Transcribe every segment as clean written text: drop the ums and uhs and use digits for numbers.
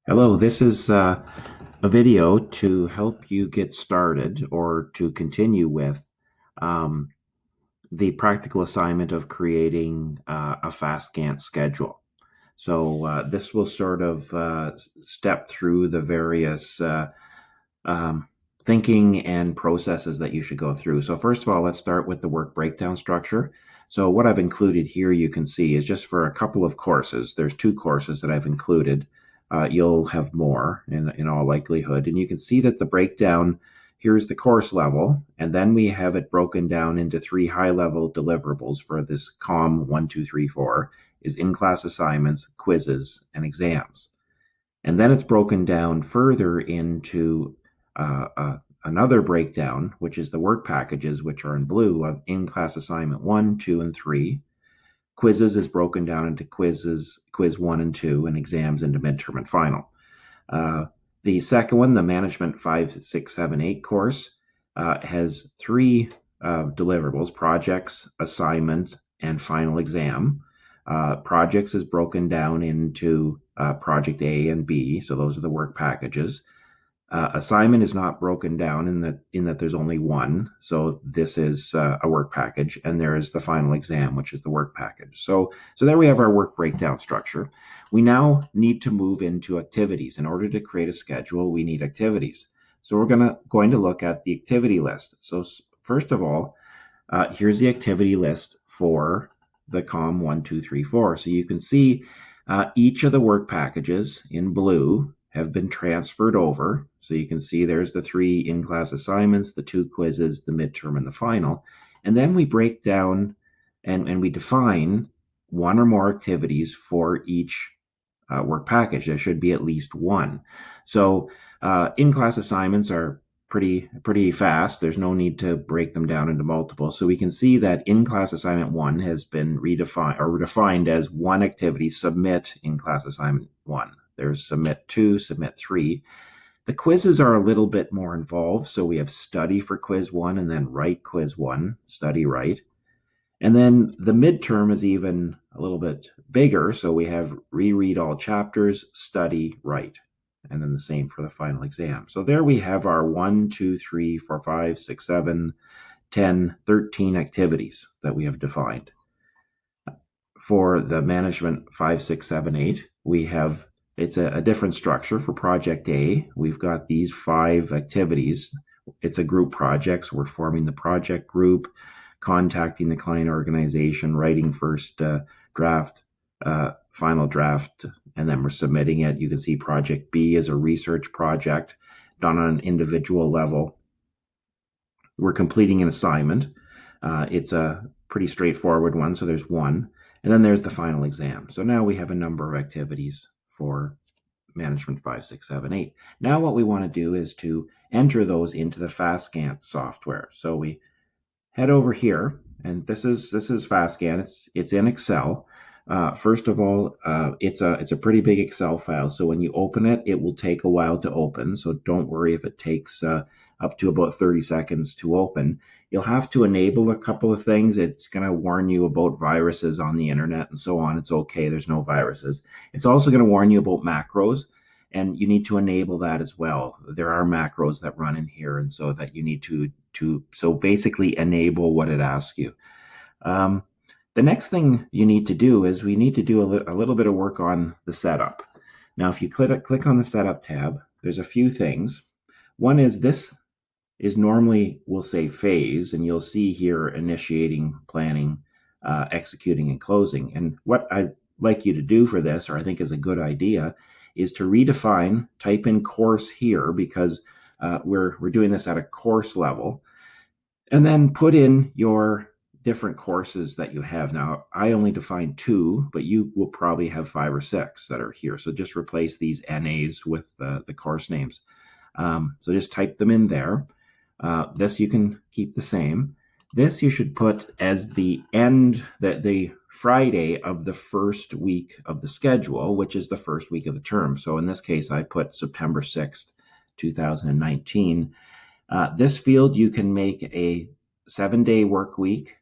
Hello, this is a video to help you get started or to continue with um, the practical assignment of creating a FastGantt schedule. So this will sort of step through the various um, thinking and processes that you should go through. So first of all, let's start with the work breakdown structure. So what I've included here, you can see, is just for a couple of courses. There's two courses that I've included. You'll have more in all likelihood. And you can see that the breakdown, here's the course level, and then we have it broken down into three high-level deliverables for this COM 1, 2, 3, 4, is in-class assignments, quizzes, and exams. And then it's broken down further into another breakdown, which is the work packages, which are in blue, of in-class assignment 1, 2, and 3. Quizzes is broken down into quiz 1 and 2, and exams into midterm and final. The second one, the Management 5, 6, 7, 8 course, has three deliverables: projects, assignment, and final exam. Projects is broken down into project A and B, so those are the work packages. Assignment is not broken down in that there's only one, so this is a work package, and there is the final exam, which is the work package. So there we have our work breakdown structure. We now need to move into activities. In order to create a schedule, we need activities. So we're going to look at the activity list. So first of all, here's the activity list for the COM 1, 2, 3, 4. So you can see each of the work packages in blue have been transferred over. So you can see there's the three in-class assignments, the two quizzes, the midterm, and the final. And then we break down and we define one or more activities for each work package. There should be at least one. So in-class assignments are pretty fast. There's no need to break them down into multiple. So we can see that in-class assignment 1 has been redefined or defined as one activity: submit in-class assignment 1. There's submit 2, submit 3. The quizzes are a little bit more involved. So we have study for quiz 1 and then write quiz 1, study, write. And then the midterm is even a little bit bigger. So we have reread all chapters, study, write. And then the same for the final exam. So there we have our 1, 2, 3, 4, 5, 6, 7, 10, 13 activities that we have defined. For the Management 5, 6, 7, 8, we have, it's a different structure. For Project A, we've got these 5 activities. It's a group project, so we're forming the project group, contacting the client organization, writing first draft, final draft, and then we're submitting it. You can see Project B is a research project done on an individual level. We're completing an assignment. It's a pretty straightforward one, so there's one. And then there's the final exam. So now we have a number of activities for Management 5, 6, 7, 8. Now what we want to do is to enter those into the FastGantt software. So we head over here, and this is FastGantt. It's in Excel. First of all, it's a pretty big Excel file. So when you open it, it will take a while to open. So don't worry if it takes up to about 30 seconds to open. You'll have to enable a couple of things. It's going to warn you about viruses on the internet and so on. It's okay. There's no viruses. It's also going to warn you about macros, and you need to enable that as well. There are macros that run in here, and so that you need to so basically enable what it asks you. The next thing you need to do is we need to do a little bit of work on the setup. Now, if you click on the setup tab, there's a few things. One is this is normally, we'll say, phase, and you'll see here initiating, planning, executing, and closing. And what I'd like you to do for this, or I think is a good idea, is to redefine, type in course here, because we're doing this at a course level, and then put in your different courses that you have. Now, I only defined 2, but you will probably have 5 or 6 that are here. So just replace these NAs with the course names. So just type them in there. This you can keep the same. This you should put as the end, the Friday of the first week of the schedule, which is the first week of the term. So in this case, I put September 6th, 2019. This field, you can make a 7-day work week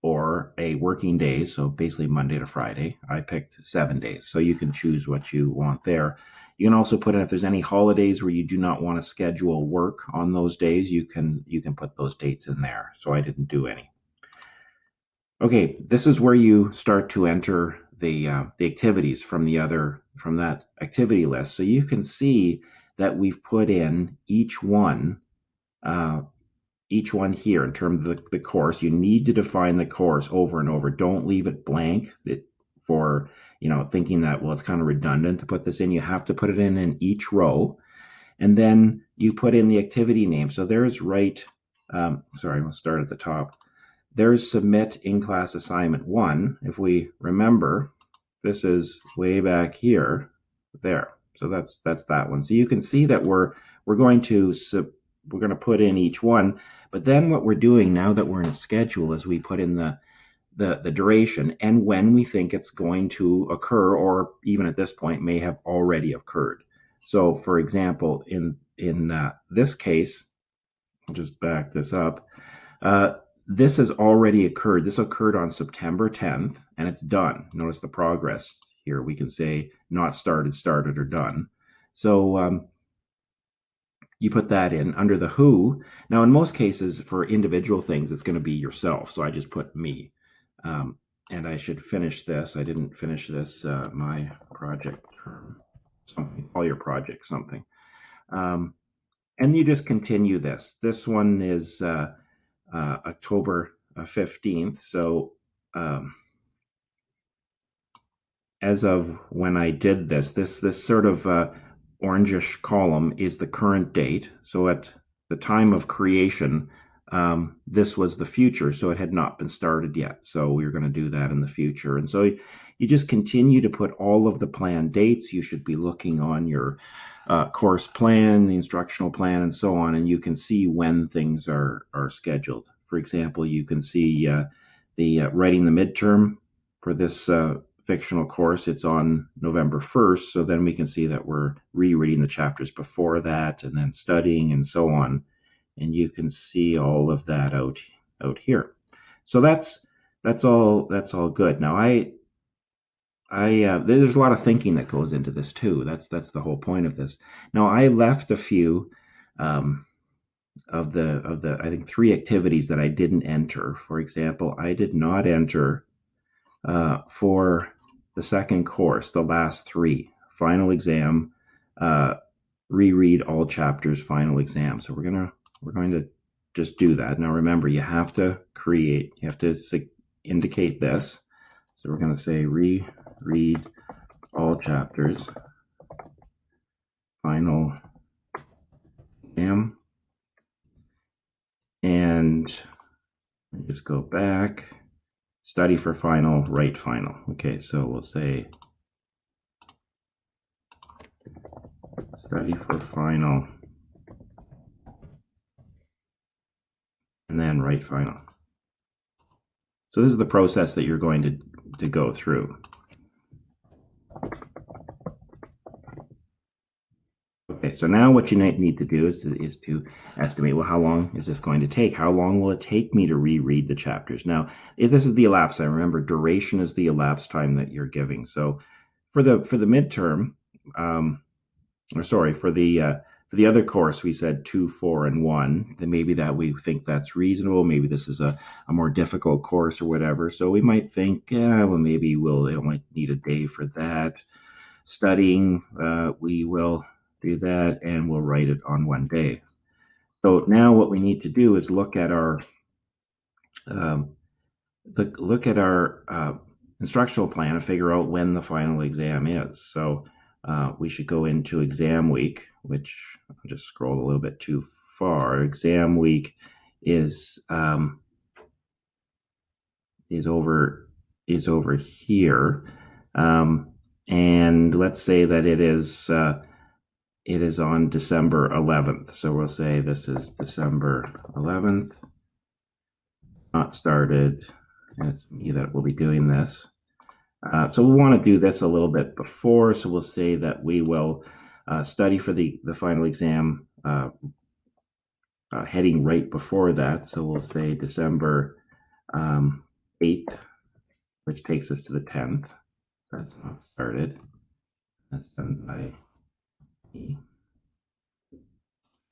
or a working day, so basically Monday to Friday. I picked 7 days, so you can choose what you want there. You can also put in if there's any holidays where you do not want to schedule work on those days, you can put those dates in there. So I didn't do any. Okay, this is where you start to enter the activities from that activity list. So you can see that we've put in uh, each one here in terms of the course. You need to define the course over and over. Don't leave it blank for thinking that, well, it's kind of redundant to put this in. You have to put it in each row, and then you put in the activity name. So there's sorry, we'll start at the top. There's submit in-class assignment 1. If we remember, this is way back here, there. So that's that one. So you can see that we're going to put in each one, but then what we're doing now that we're in a schedule is we put in the duration and when we think it's going to occur, or even at this point may have already occurred. So for example, in this case, I'll just back this up. This has already occurred. This occurred on September 10th, and it's done. Notice the progress here. We can say not started, started, or done. So you put that in under the who. Now, in most cases, for individual things, it's going to be yourself. So I just put me. And I should finish this. I didn't finish this, my project term, something, all your project, something. And you just continue this. This one is October 15th. So as of when I did this sort of orangish column is the current date. So at the time of creation, this was the future. So it had not been started yet. So we were going to do that in the future. And so you just continue to put all of the planned dates. You should be looking on your course plan, the instructional plan, and so on, and you can see when things are scheduled. For example, you can see the writing the midterm for this fictional course. It's on November 1st, so then we can see that we're rereading the chapters before that and then studying and so on, and you can see all of that out here. So that's all good. Now there's a lot of thinking that goes into this too. That's the whole point of this. Now I left a few of the I think 3 activities that I didn't enter. For example, I did not enter for the second course, the last 3 final exam, reread all chapters, final exam. So we're going to just do that. Now remember, you have to indicate this. So we're going to say reread all chapters, final exam, and just go back, study for final, write final. Okay, so we'll say study for final, and then write final. So this is the process that you're going to go through. Okay, so now what you need to do is to estimate, well, how long is this going to take? How long will it take me to reread the chapters? Now, if this is the elapsed time, remember, duration is the elapsed time that you're giving. So for the midterm, or sorry, for the other course, we said 2, 4, and 1. Then maybe that we think that's reasonable. Maybe this is a more difficult course or whatever. So we might think, well, maybe we'll only need a day for that. Studying, we will do that, and we'll write it on one day. So now what we need to do is look at our instructional plan and figure out when the final exam is. So we should go into exam week, which I'll just scroll a little bit too far. Exam week is over here, and let's say that it is on December 11th. So we'll say this is December 11th. Not started. And it's me that will be doing this. So we want to do this a little bit before. So we'll say that we will study for the final exam heading right before that. So we'll say December 8th, which takes us to the 10th. That's not started. That's done by And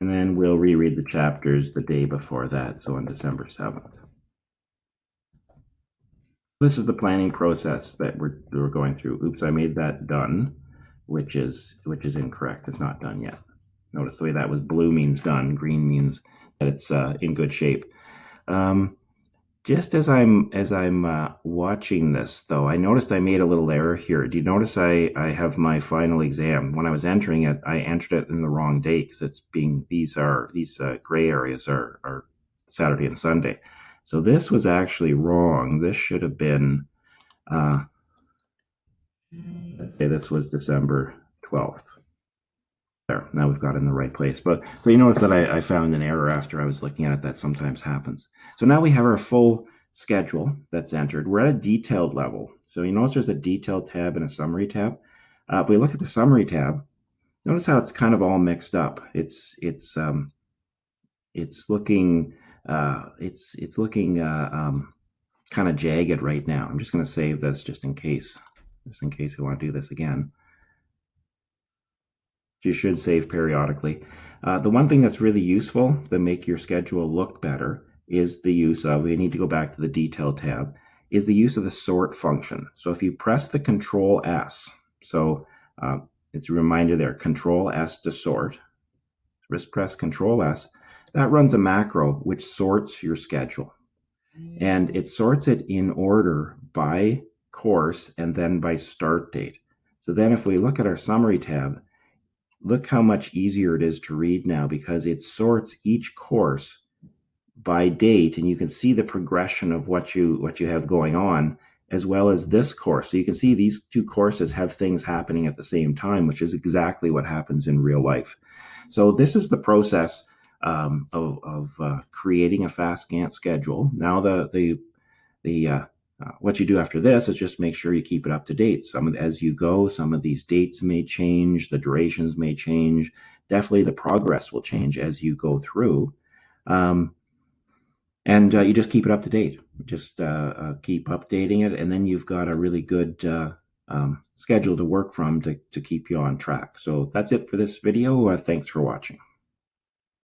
then we'll reread the chapters the day before that, so on December 7th. This is the planning process that we're going through. Oops, I made that done, which is incorrect. It's not done yet. Notice the way that was blue means done, green means that it's in good shape. Just as I'm watching this, though, I noticed I made a little error here. Do you notice I have my final exam? When I was entering it, I entered it in the wrong date because it's being these gray areas are Saturday and Sunday. So this was actually wrong. This should have been, let's say this was December 12th. There, now we've got it in the right place. But you notice that I found an error after I was looking at it. That sometimes happens. So now we have our full schedule that's entered. We're at a detailed level. So you notice there's a detailed tab and a summary tab. If we look at the summary tab, notice how it's kind of all mixed up. It's looking kind of jagged right now. I'm just going to save this just in case we want to do this again. You should save periodically. The one thing that's really useful to make your schedule look better is the use of, we need to go back to the detail tab, is the use of the sort function. So if you press the Control S, so it's a reminder there, Control S to sort. Just press Control S. That runs a macro which sorts your schedule. And it sorts it in order by course and then by start date. So then if we look at our summary tab, look how much easier it is to read now because it sorts each course by date, and you can see the progression of what you have going on, as well as this course. So you can see these two courses have things happening at the same time, which is exactly what happens in real life. So this is the process of creating a FastGantt schedule. Now what you do after this is just make sure you keep it up to date. As you go, some of these dates may change, the durations may change. Definitely the progress will change as you go through. And you just keep it up to date. Just keep updating it, and then you've got a really good schedule to work from to keep you on track. So that's it for this video. Thanks for watching.